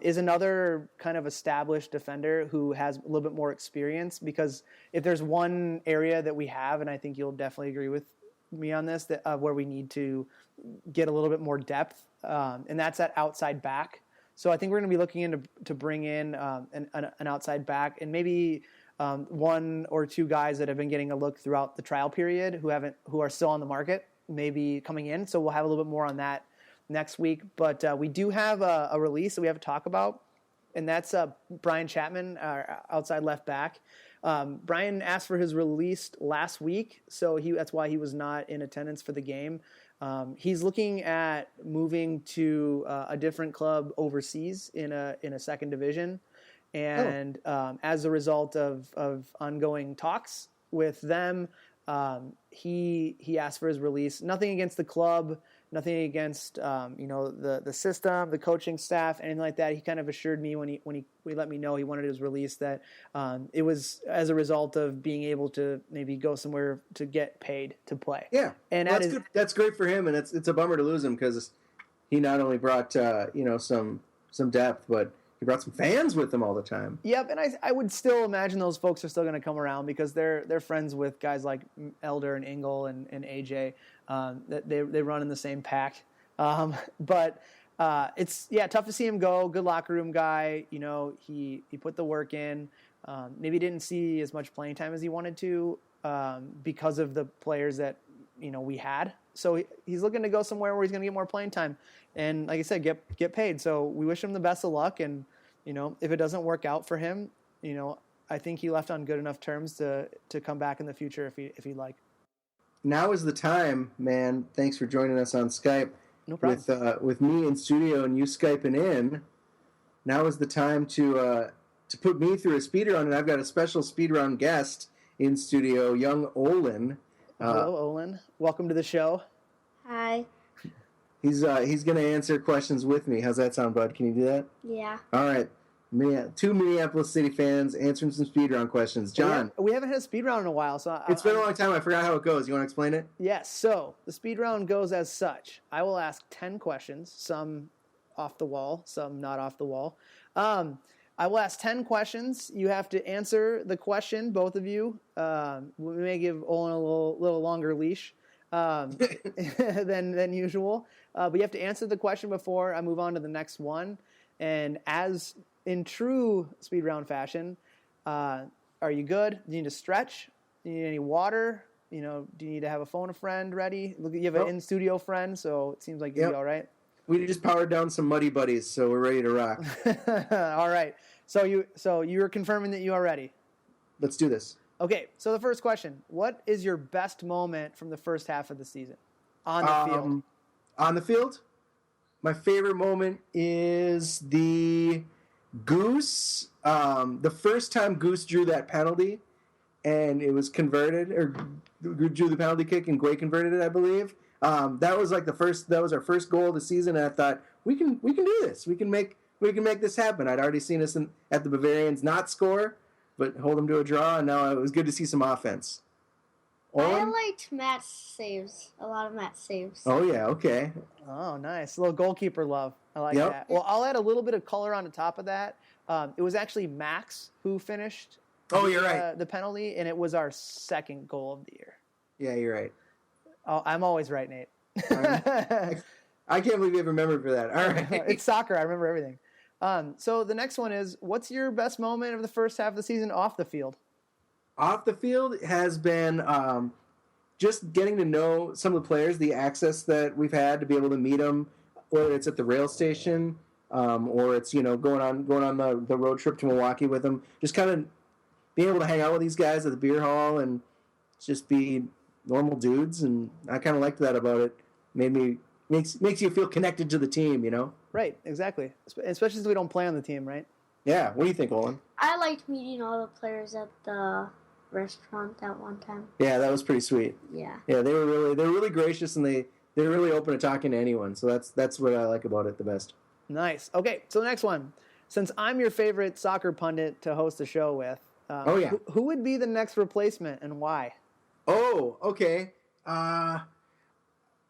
is another kind of established defender who has a little bit more experience, because if there's one area that we have, and I think you'll definitely agree with me on this, that where we need to get a little bit more depth, and that's at outside back. So I think we're going to be looking to bring in an outside back, and maybe one or two guys that have been getting a look throughout the trial period who are still on the market, maybe coming in. So we'll have a little bit more on that next week. But we do have a release that we have to talk about, and that's Brian Chapman, our outside left back. Brian asked for his release last week, so that's why he was not in attendance for the game. He's looking at moving to a different club overseas in a second division, and as a result of ongoing talks with them, he asked for his release. Nothing against the club, nothing against the system, the coaching staff, anything like that. He kind of assured me when he let me know he wanted his release that it was as a result of being able to maybe go somewhere to get paid to play. Yeah, and well, that's good. That's great for him, and it's a bummer to lose him, because he not only brought some depth, but he brought some fans with him all the time. Yep, and I would still imagine those folks are still going to come around, because they're friends with guys like Elder and Engel and AJ. That they run in the same pack. But it's tough to see him go. Good locker room guy. He put the work in. Maybe didn't see as much playing time as he wanted to because of the players that we had. So he's looking to go somewhere where he's going to get more playing time, and like I said, get paid. So we wish him the best of luck. And if it doesn't work out for him, I think he left on good enough terms to come back in the future if he'd like. Now is the time, man. Thanks for joining us on Skype. No problem. With me in studio and you Skyping in. Now is the time to put me through a speed run, and I've got a special speed run guest in studio, young Olin. Hello, Olin. Welcome to the show. Hi. He's going to answer questions with me. How's that sound, bud? Can you do that? Yeah. All right. Two Minneapolis City fans answering some speed round questions. Jon. We haven't had a speed round in a while. So it's been a long time. I forgot how it goes. You want to explain it? Yes. So the speed round goes as such. I will ask 10 questions, some off the wall, some not off the wall. I will ask 10 questions. You have to answer the question, both of you. We may give Olin a little longer leash than usual. But you have to answer the question before I move on to the next one. And as in true speed round fashion, are you good? Do you need to stretch? Do you need any water? Do you need to have a phone a friend ready? Look, you have an in-studio friend, so it seems like you'll be all right. We just powered down some Muddy Buddies, so we're ready to rock. All right. So you're confirming that you are ready? Let's do this. Okay, so the first question. What is your best moment from the first half of the season on the field? On the field? My favorite moment is the Goose. The first time Goose drew that penalty, and it was converted, or drew the penalty kick, and Guay converted it, I believe. That was our first goal of the season, and I thought we can do this. We can make this happen. I'd already seen us at the Bavarians not score, but hold them to a draw, and now it was good to see some offense. I liked Matt's saves. A lot of Matt's saves. Oh yeah, okay. Oh, nice. A little goalkeeper love. I like that. Well, I'll add a little bit of color on the top of that. It was actually Max who finished you're right. The penalty, and it was our second goal of the year. Yeah, you're right. Oh, I'm always right, Nate. I can't believe you ever remembered for that. All right. It's soccer. I remember everything. So the next one is, what's your best moment of the first half of the season off the field? Off the field has been just getting to know some of the players, the access that we've had to be able to meet them, whether it's at the rail station or it's going on the road trip to Milwaukee with them. Just kind of being able to hang out with these guys at the beer hall and just be normal dudes, and I kind of liked that about it. Makes you feel connected to the team, Right, exactly. Especially since we don't play on the team, right? Yeah. What do you think, Olin? I liked meeting all the players at the restaurant that one time. Yeah, that was pretty sweet. Yeah. Yeah, they were really gracious, and they're really open to talking to anyone. So that's what I like about it the best. Nice. Okay, so the next one. Since I'm your favorite soccer pundit to host a show with, Oh, yeah. who would be the next replacement and why? Oh, okay. I'm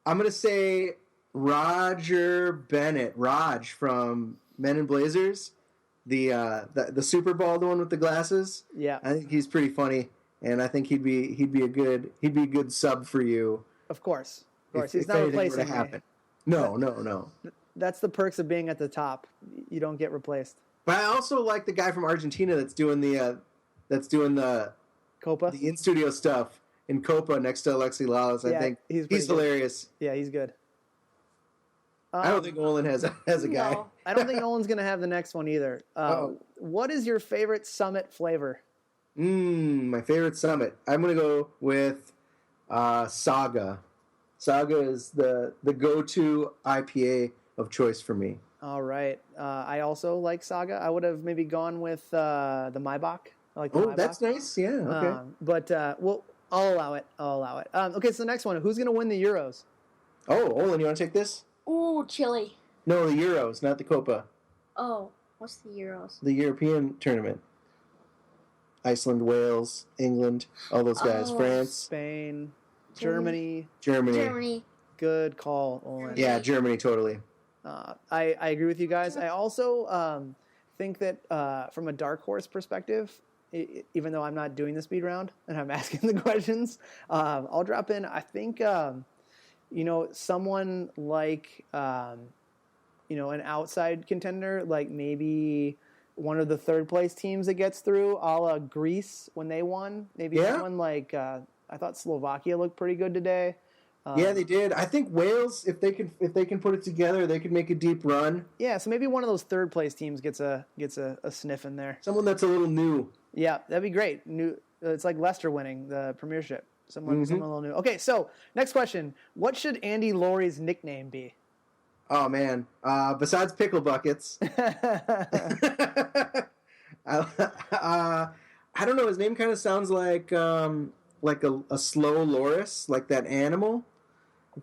gonna say Roger Bennett, Raj from Men in Blazers, the Super Bowl, the one with the glasses. Yeah. I think he's pretty funny, and I think he'd be a good sub for you. Of course. He's if not anything were to replacing me. happen. No. That's the perks of being at the top. You don't get replaced. But I also like the guy from Argentina that's doing the Copa? the in studio stuff in Copa next to Alexi Lalas. Yeah, I think he's he's pretty good. hilarious. Yeah, he's good. I don't think Olin has a guy. No. I don't think Olin's going to have the next one either. What is your favorite Summit flavor? My favorite Summit. I'm gonna go with Saga. Saga is the go-to IPA of choice for me. All right. I also like Saga. I would have maybe gone with the Maibach. I like the Maibach. That's nice. Yeah. Okay. But well, I'll allow it. Okay, so the next one. Who's going to win the Euros? Olin, you want to take this? Ooh, Chile. No, the Euros, not the Copa. Oh, what's the Euros? The European tournament. Iceland, Wales, England, all those guys. Oh. France, Spain, Germany. Germany. Good call, Olin. Yeah, Germany, totally. I agree with you guys. I also think that from a dark horse perspective, even though I'm not doing the speed round and I'm asking the questions, I'll drop in. I think someone like an outside contender, like maybe one of the third place teams that gets through, a la Greece when they won. Maybe someone like I thought Slovakia looked pretty good today. Yeah, they did. I think Wales, if they can put it together, they could make a deep run. Yeah, so maybe one of those third place teams gets a sniff in there. Someone that's a little new. Yeah, that'd be great. It's like Leicester winning the Premiership. Someone a little new. Okay, so next question: what should Andy Laurie's nickname be? Oh man! Besides pickle buckets, I don't know. His name kind of sounds like a slow loris, like that animal.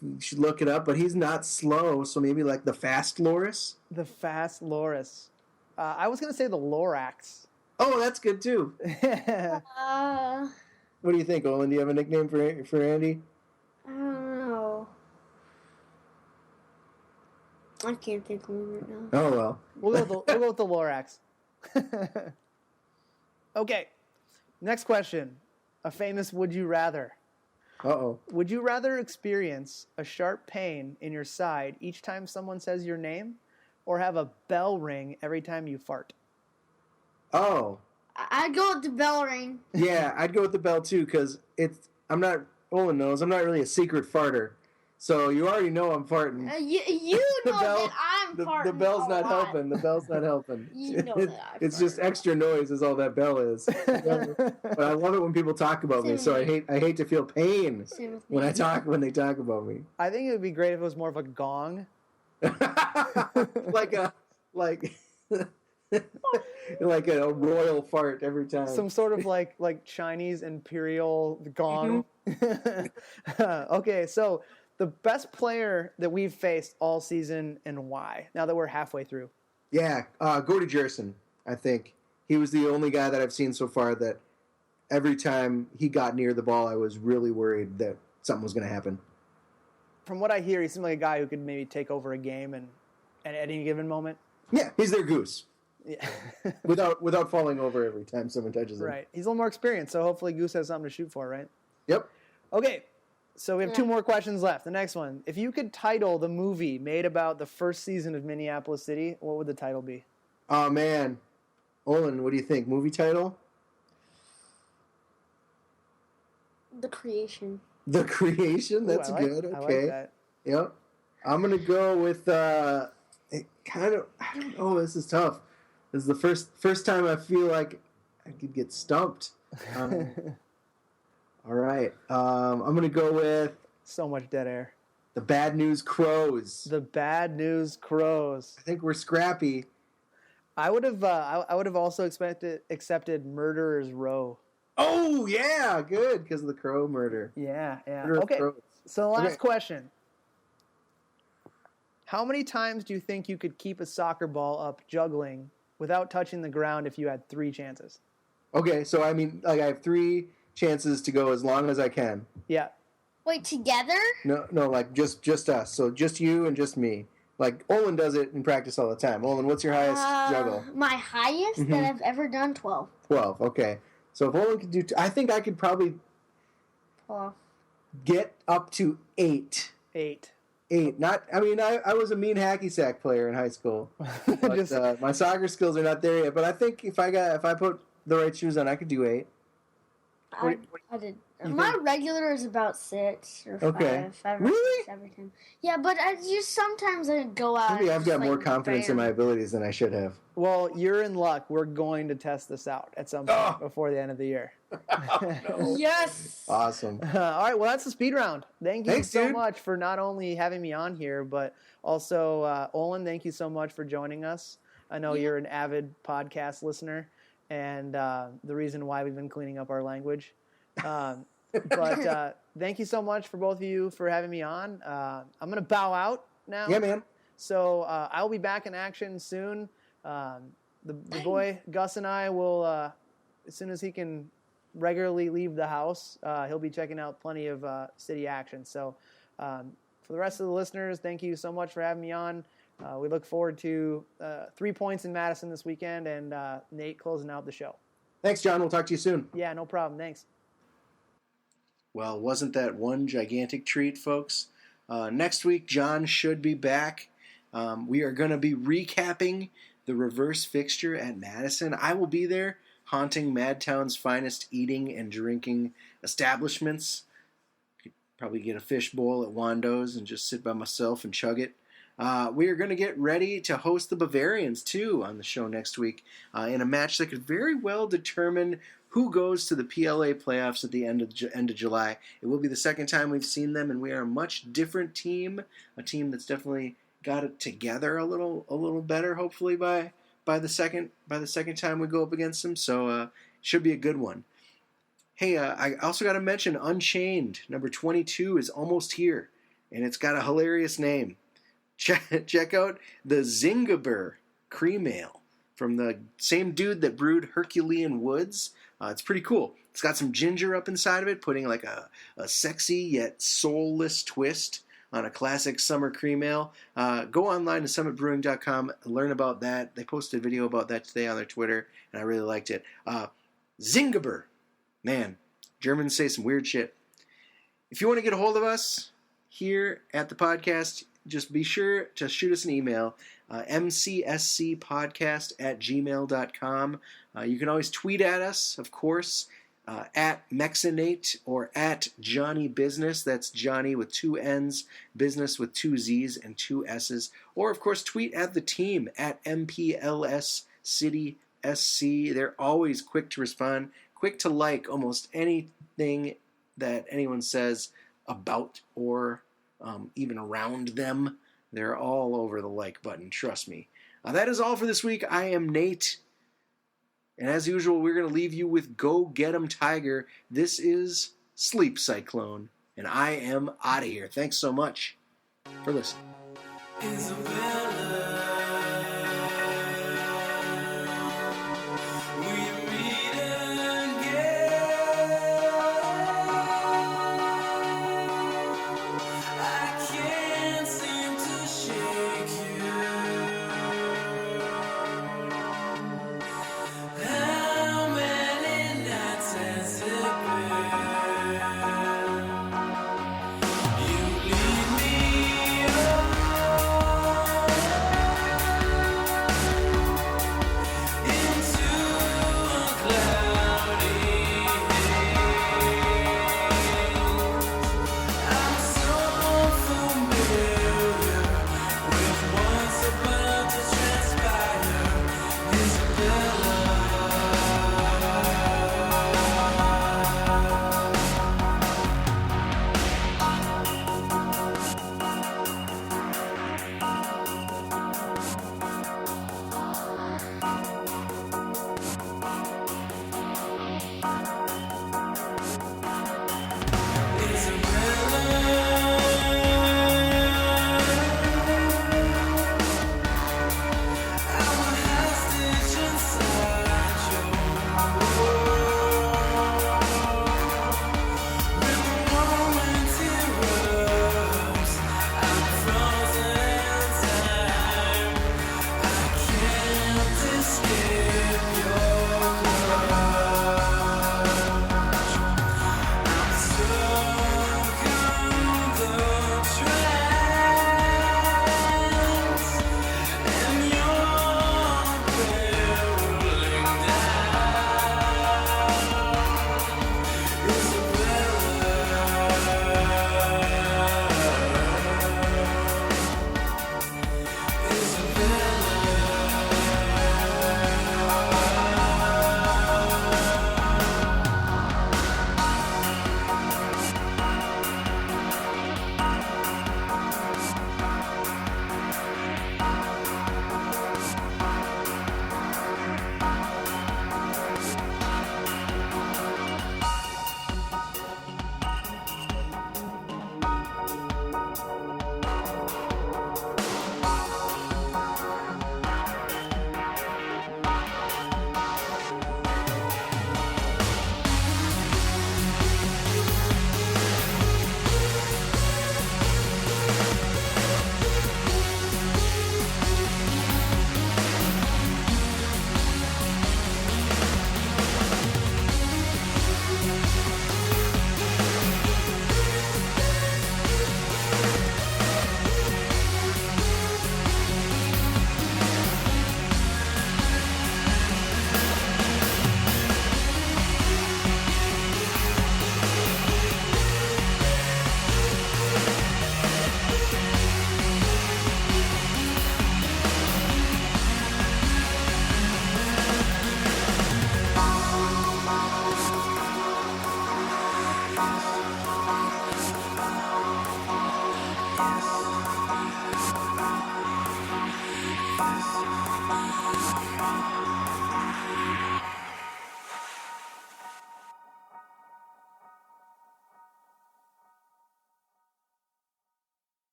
You should look it up, but he's not slow, so maybe like the fast loris. The fast loris. I was gonna say the Lorax. Oh, that's good too. What do you think, Olin? Do you have a nickname for Andy? I don't know. I can't think of one right now. Oh well. We'll go with the Lorax. Okay. Next question. A famous would you rather. Uh-oh. Would you rather experience a sharp pain in your side each time someone says your name, or have a bell ring every time you fart? Oh. I'd go with the bell ring. Yeah, I'd go with the bell too, because Olin knows, I'm not really a secret farter. So you already know I'm farting. You know that I'm farting. The bell's a not lot. helping. The bell's not helping. You know that I It's fart. just extra noise is all that bell is. But I love it when people talk about me, so I hate to feel pain Same with when me. they talk about me. I think it would be great if it was more of a gong. like a royal fart every time. Some sort of like Chinese imperial gong. Okay, so the best player that we've faced all season and why? Now that we're halfway through. Yeah, Gordy Jerson, I think. He was the only guy that I've seen so far that every time he got near the ball, I was really worried that something was going to happen. From what I hear, he seems like a guy who could maybe take over a game and at any given moment. Yeah, he's their goose. Yeah. without falling over every time someone touches him. Right. He's a little more experienced, so hopefully Goose has something to shoot for, right? Yep. Okay. So we have two more questions left. The next one. If you could title the movie made about the first season of Minneapolis City, what would the title be? Oh, man. Olin, what do you think? Movie title? The Creation. The Creation? That's good. I Okay. like that. Yep. I'm going to go with I don't know. This is tough. This is the first time I feel like I could get stumped. All right. I'm going to go with So much dead air. The Bad News Crows. The Bad News Crows. I think we're scrappy. I would have also accepted Murderer's Row. Oh yeah, good because of the crow murder. Yeah. Murder of Okay. crows. So the last Okay. question. How many times do you think you could keep a soccer ball up juggling without touching the ground if you had 3 chances? Okay, so I mean, like I have 3 chances to go as long as I can. Yeah. Wait, together? No, like just us. So just you and just me. Like Olin does it in practice all the time. Olin, what's your highest juggle? My highest that I've ever done, 12. 12. Okay. So if Olin could do, I think I could probably 12. get up to 8. 8. 8. Not. I mean, I was a mean hacky sack player in high school. But, my soccer skills are not there yet. But I think if I put the right shoes on, I could do 8. I did. My regular is about 6 or 5. Okay. 5 or Really? 6 every time. Yeah, but I just sometimes I go out. Maybe and I've just, got more confidence in my abilities than I should have. Well, you're in luck. We're going to test this out at some point before the end of the year. Yes. Awesome. All right, well, that's the speed round. Thank you Thanks, so dude. much for not only having me on here, but also, Olin, thank you so much for joining us. I know you're an avid podcast listener, and the reason why we've been cleaning up our language. But thank you so much for both of you for having me on. I'm going to bow out now. Yeah, man. So I'll be back in action soon. The boy Gus and I will, as soon as he can regularly leave the house, he'll be checking out plenty of city action. So for the rest of the listeners, thank you so much for having me on. We look forward to 3 points in Madison this weekend and Nate closing out the show. Thanks, John. We'll talk to you soon. Yeah, no problem. Thanks. Well, wasn't that one gigantic treat, folks? Next week, John should be back. We are going to be recapping the reverse fixture at Madison. I will be there, haunting Madtown's finest eating and drinking establishments. Probably get a fish bowl at Wando's and just sit by myself and chug it. We are going to get ready to host the Bavarians, too, on the show next week in a match that could very well determine who goes to the PLA playoffs at the end of July. It will be the second time we've seen them, and we are a much different team, a team that's definitely got it together a little better, hopefully by the second time we go up against them. So should be a good one. Hey, I also got to mention Unchained number 22 is almost here, and it's got a hilarious name. Check out the Zingaber Cream Ale from the same dude that brewed Herculean Woods. It's pretty cool. It's got some ginger up inside of it, putting like a sexy yet soulless twist on a classic summer cream ale. Go online to summitbrewing.com and learn about that. They posted a video about that today on their Twitter, and I really liked it. Zingaber. Man, Germans say some weird shit. If you want to get a hold of us here at the podcast, just be sure to shoot us an email, mcscpodcast@gmail.com. You can always tweet at us, of course, at Mexinate or at Johnny Business. That's Johnny with 2 N's, Business with 2 Z's and 2 S's. Or, of course, tweet at the team at MPLS City SC. They're always quick to respond, quick to like almost anything that anyone says about or even around them. They're all over the like button, trust me. That is all for this week. I am Nate. And as usual, we're going to leave you with Go Get 'em Tiger. This is Sleep Cyclone. And I am out of here. Thanks so much for listening.